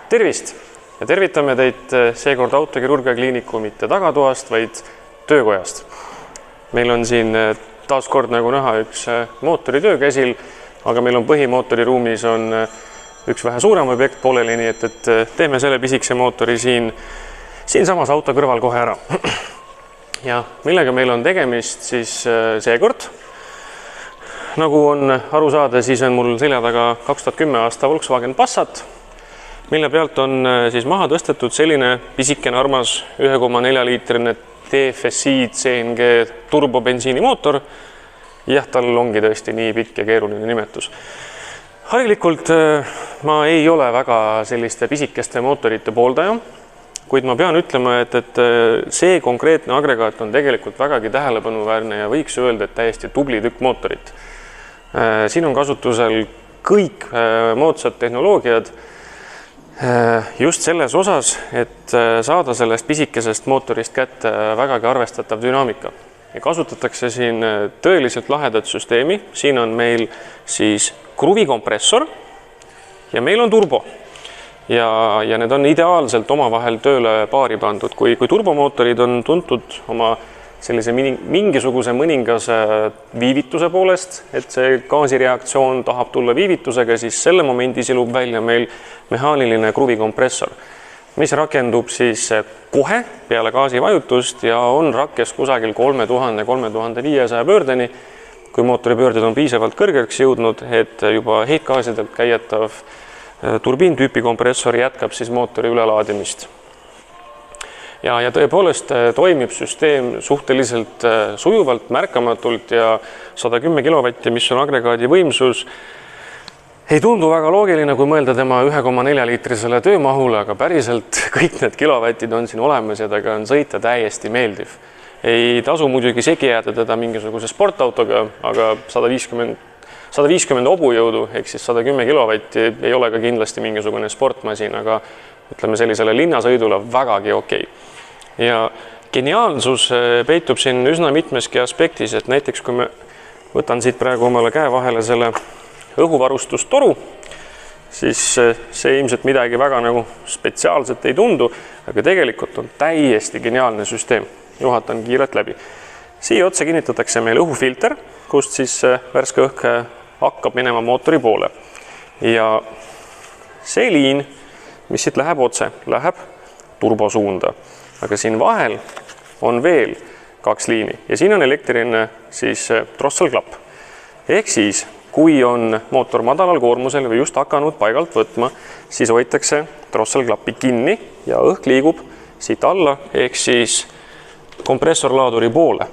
Tervist ja tervitame teid seekord Autokirurgia Kliiniku mitte tagatoast, vaid töökojast. Meil on siin taas kord nagu näha üks mootoritöö käsil, aga meil on põhimootori ruumis on üks vähe suurem objekt pooleli, nii et teeme selle pisikese mootori siinsamas auto kõrval kohe ära. Ja millega meil on tegemist siis seekord? Nagu on aru saada, siis on mul selja taga 2010 aasta Volkswagen Passat, mille pealt on siis maha tõstetud selline pisikene armas 1,4 liitrine TFSI CNG turbobensiinimootor. Jah, tal ongi tõesti nii pikk ja keeruline nimetus. Harilikult ma ei ole väga selliste pisikeste mootorite pooldaja, kuid ma pean ütlema, et see konkreetne agregaat on tegelikult vägagi tähelepanuväärne ja võiks öelda, et täiesti tubli tükk mootorit. Siin on kasutusel kõik moodsad tehnoloogiad just selles osas, et saada sellest pisikesest mootorist kätte vägagi arvestatav dünaamika. Ja kasutatakse siin tõeliselt lahedat süsteemi. Siin on meil siis kruvikompressor ja meil on turbo. Ja need on ideaalselt omavahel tööle paari pandud. Kui turbomootorid on tuntud oma sellise mingisuguse mõningase viivituse poolest, et see gaasireaktsioon tahab tulla viivitusega, siis selle momendi silub välja meil mehaaniline kruvikompressor, mis rakendub siis kohe peale gaasivajutust ja on rakkes kusagil 3000–3500 pöördeni, kui mootori pöörded on piisavalt kõrgeks jõudnud, et juba heitgaasidelt käietav turbiintüüpi kompressor jätkab siis mootori ülelaadimist. Ja tõepoolest toimib süsteem suhteliselt sujuvalt, märkamatult ja 110 kilovatti, mis on agregaadi võimsus, ei tundu väga loogiline, kui mõelda tema 1,4 liitrisele töömahule, aga päriselt kõik need kilovatid on siin olemas ja taga on sõita täiesti meeldiv. Ei tasu muidugi segi jääda teda mingisuguse sportautoga, aga 150 hobujõudu, ehk siis 110 kilovatti ei ole ka kindlasti mingisugune sportmasin, aga ütleme sellisele linnasõidule vägagi okei. Ja geniaalsus peitub siin üsna mitmeski aspektis, et näiteks kui me võtan siit praegu omale käe vahele selle õhuvarustustoru, siis see ilmselt midagi väga nagu spetsiaalselt ei tundu, aga tegelikult on täiesti geniaalne süsteem. Juhatan kiirelt läbi. Siia otsa kinnitatakse meil õhufilter, kust siis värske õhk hakkab minema mootori poole. Ja see liin, mis siit läheb otse, läheb turbosuunda. Aga siin vahel on veel 2 liini ja siin on elektriline siis drosselklapp. Ehk siis, kui on mootor madalal koormusel või just hakanud paigalt võtma, siis hoitakse drosselklappi kinni ja õhk liigub siit alla, ehk siis kompressorlaaduri poole.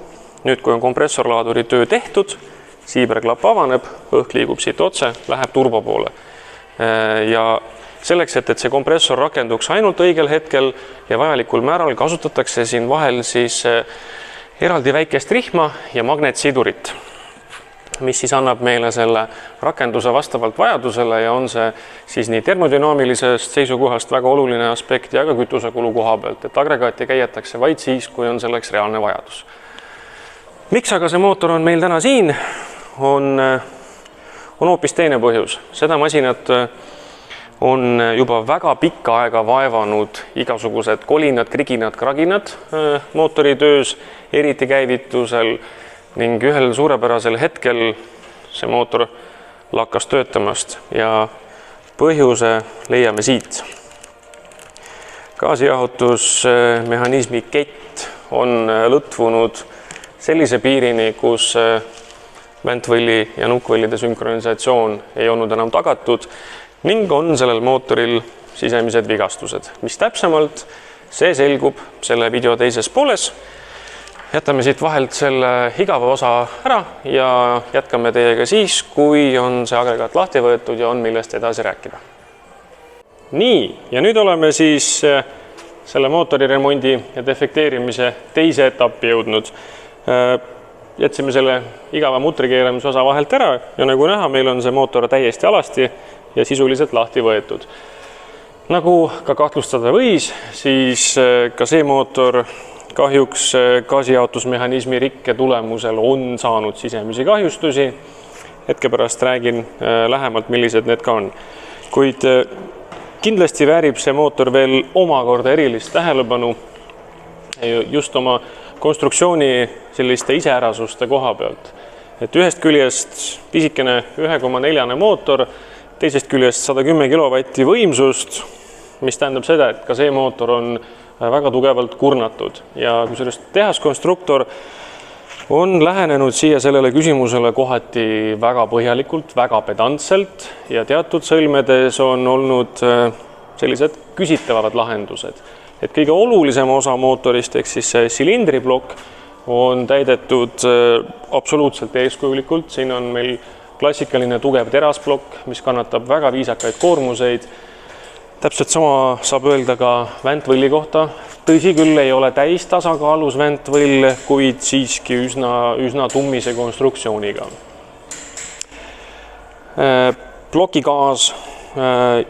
Nüüd, kui on kompressorlaaduri töö tehtud, siiberklapp avaneb, õhk liigub siit otse, läheb turbo poole. Ja selleks, et see kompressor rakenduks ainult õigel hetkel ja vajalikul määral kasutatakse siin vahel siis eraldi väikest rihma ja magnetsidurit, mis siis annab meile selle rakenduse vastavalt vajadusele ja on see siis nii termodünaamilisest seisukohast väga oluline aspekt ja ka kütusekulu koha pealt, et agregaati käiatakse vaid siis, kui on selleks reaalne vajadus. Miks aga see mootor on meil täna siin, on hoopis teine põhjus. Seda masinat on juba väga pikka aega vaevanud igasugused kolinad, kriginad, kraginad mootori töös, eriti käivitusel ning ühel suurepärasel hetkel see mootor lakkas töötamast ja põhjuse leiame siit. Gaasijahutusmehhanismi kett on lõtvunud sellise piirini, kus väntvõlli ja nukkvõllide sünkronisatsioon ei olnud enam tagatud ning on sellel mootoril sisemised vigastused, mis täpsemalt see selgub selle video teises pooles. Jätame siit vahelt selle igava osa ära ja jätkame teiega siis, kui on see agregaat lahti võetud ja on millest edasi rääkida. Nii, ja nüüd oleme siis selle mootori remondi ja defekteerimise teise etappi jõudnud. Jätsime selle igava mutrikeeramise osa vahelt ära ja nagu näha, meil on see mootor täiesti alasti ja sisuliselt lahti võetud. Nagu ka kahtlustada võis, siis ka see mootor kahjuks gaasijaotusmehhanismi rikke tulemusel on saanud sisemisi kahjustusi. Hetke pärast räägin lähemalt, millised need ka on. Kuid Kindlasti väärib see mootor veel omakorda erilist tähelepanu just oma konstruktsiooni selliste iseärasuste koha pealt. Et ühest küljest pisikene 1,4 mootor, teisest küljest 110 kilovatti võimsust, mis tähendab seda, et ka see mootor on väga tugevalt kurnatud. Ja kui sellest tehaskonstruktor on lähenenud siia sellele küsimusele kohati väga põhjalikult, väga pedantselt ja teatud sõlmedes on olnud sellised küsitavad lahendused. Et kõige olulisem osa mootorist, ehk siis see silindriplokk, on täidetud absoluutselt eeskujulikult. Siin on meil klassikaline tugev terasplokk, mis kannatab väga viisakaid koormuseid. Täpselt sama saab öelda ka väntvõlli kohta. Tõsi küll ei ole täis tasakaalus väntvõll, kuid siiski üsna tummise konstruktsiooniga. Plokigaas,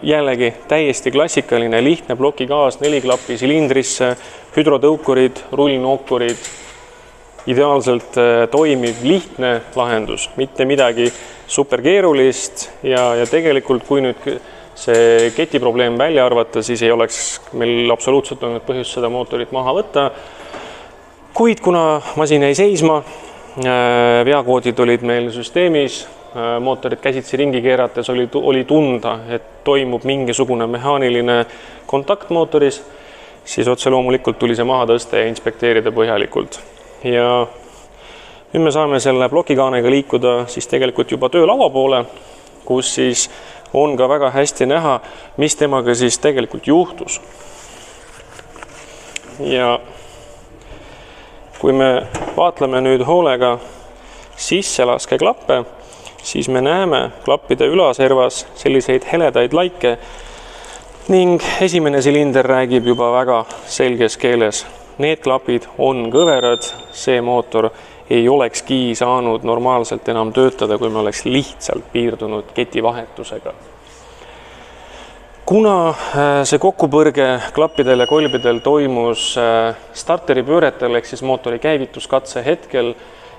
jällegi täiesti klassikaline lihtne plokigaas, 4 klappi silindrisse, hüdrotõukurid, rullnookurid, ideaalselt toimiv lihtne lahendus, mitte midagi superkeerulist ja tegelikult kui nüüd see ketiprobleem välja arvata, siis ei oleks meil absoluutselt olnud põhjust seda mootorit maha võtta. Kuid kuna masin jäi seisma, veakoodid olid meil süsteemis, mootorit käsitsi ringi keerates oli tunda, et toimub mingisugune mehaaniline kontakt mootoris, siis otse loomulikult tuli see maha tõsta ja inspekteerida põhjalikult. Ja nüüd me saame selle plokikaanega liikuda siis tegelikult juba töölaua poole, kus siis on ka väga hästi näha, mis temaga siis tegelikult juhtus. Ja kui me vaatleme nüüd hoolega sisselaskeklappe, siis me näeme klappide ülaservas selliseid heledaid laike ning esimene silinder räägib juba väga selges keeles. Need klapid on kõverad, see mootor ei olekski saanud normaalselt enam töötada, kui me oleks lihtsalt piirdunud ketivahetusega. Kuna see kokkupõrge klappidel ja kolbidel toimus starteri pööretel ehk siis mootori käivituskatse hetkel,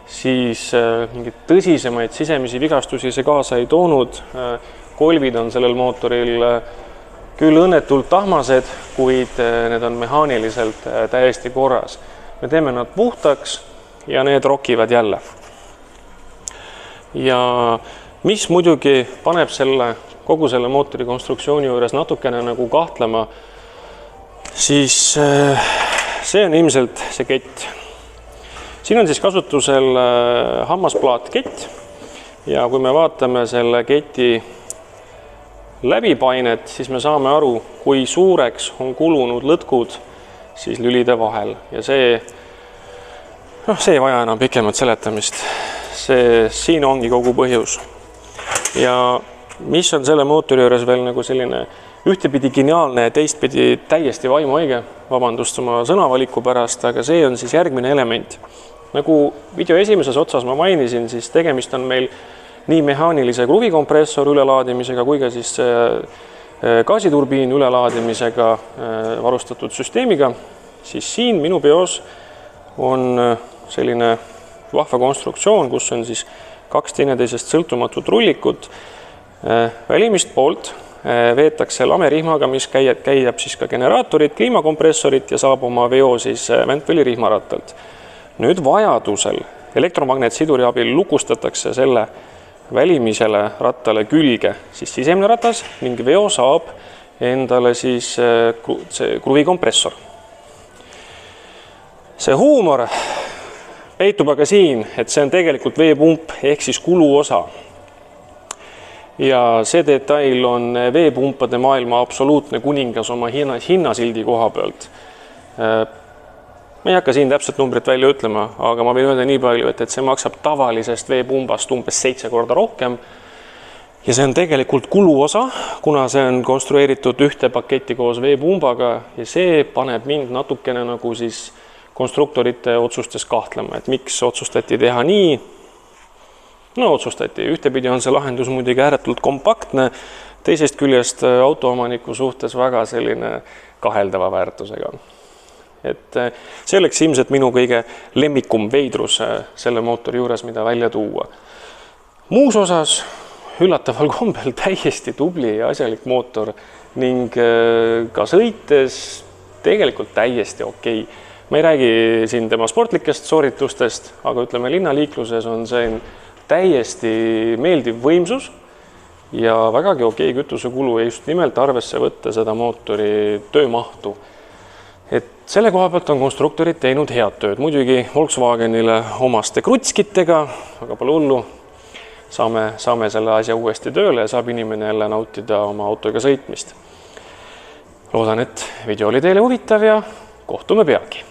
siis mingid tõsisemaid sisemisi vigastusi see kaasa ei toonud. Kolbid on sellel mootoril küll õnnetult tahmased, kuid need on mehaaniliselt täiesti korras. Me teeme nad puhtaks ja need rokivad jälle. Ja mis muidugi paneb kogu selle mootori konstruktsiooni juures natukene nagu kahtlema, siis see on ilmselt see kett. Siin on siis kasutusel hammasplaatkett ja kui me vaatame selle keti läbipainet, siis me saame aru, kui suureks on kulunud lõtkud siis lülide vahel ja see ei vaja enam pikemat seletamist. Siin ongi kogu põhjus. Ja mis on selle mootori juures veel nagu selline ühtepidi geniaalne ja teistpidi täiesti vaimuõige, vabandust oma sõnavaliku pärast, aga see on siis järgmine element. Nagu video esimeses otsas ma mainisin, siis tegemist on meil nii mehaanilise kruvikompressor ülelaadimisega kui ka siis gaasiturbiin ülelaadimisega varustatud süsteemiga, siis siin minu peos on selline vahva konstruktsioon, kus on siis 2 teineteisest sõltumatut rullikut. Välimist poolt veetakse lamerihmaga, mis käiab siis ka generaatorit, kliimakompressorit ja saab oma veo siis väntvõli rihmarattalt. Nüüd vajadusel elektromagnetsiduri abil lukustatakse selle välimisele rattale külge siis sisemine ratas ning veo saab endale siis see kruvikompressor. See huumor peitub aga siin, et see on tegelikult veepump ehk siis kuluosa. Ja see detail on veepumpade maailma absoluutne kuningas oma hinnasildi koha pealt. Ma ei hakka siin täpselt numbrit välja ütlema, aga ma võin öelda nii palju, et see maksab tavalisest veepumbast umbes 7 korda rohkem. Ja see on tegelikult kuluosa, kuna see on konstrueeritud ühte paketti koos veepumbaga ja see paneb mind natukene nagu siis konstruktorite otsustes kahtlema, et miks otsustati teha nii. No otsustati, ühtepidi on see lahendus muidugi ääretult kompaktne, teisest küljest autoomaniku suhtes väga selline kaheldava väärtusega. Et see oleks ilmselt minu kõige lemmikum veidrus selle mootori juures, mida välja tuua. Muus osas üllataval kombel täiesti tubli ja asjalik mootor ning ka sõites tegelikult täiesti okei. Ma ei räägi siin tema sportlikest sooritustest, aga ütleme, linnaliikluses on see täiesti meeldiv võimsus ja vägagi okei kütusekulu ja just nimelt arvesse võtta seda mootori töömahtu. Et selle koha pealt on konstruktorid teinud head tööd. Muidugi Volkswagenile omaste krutskitega, aga pole hullu. Saame selle asja uuesti tööle ja saab inimene jälle nautida oma autoga sõitmist. Loodan, et video oli teile huvitav ja kohtume peagi.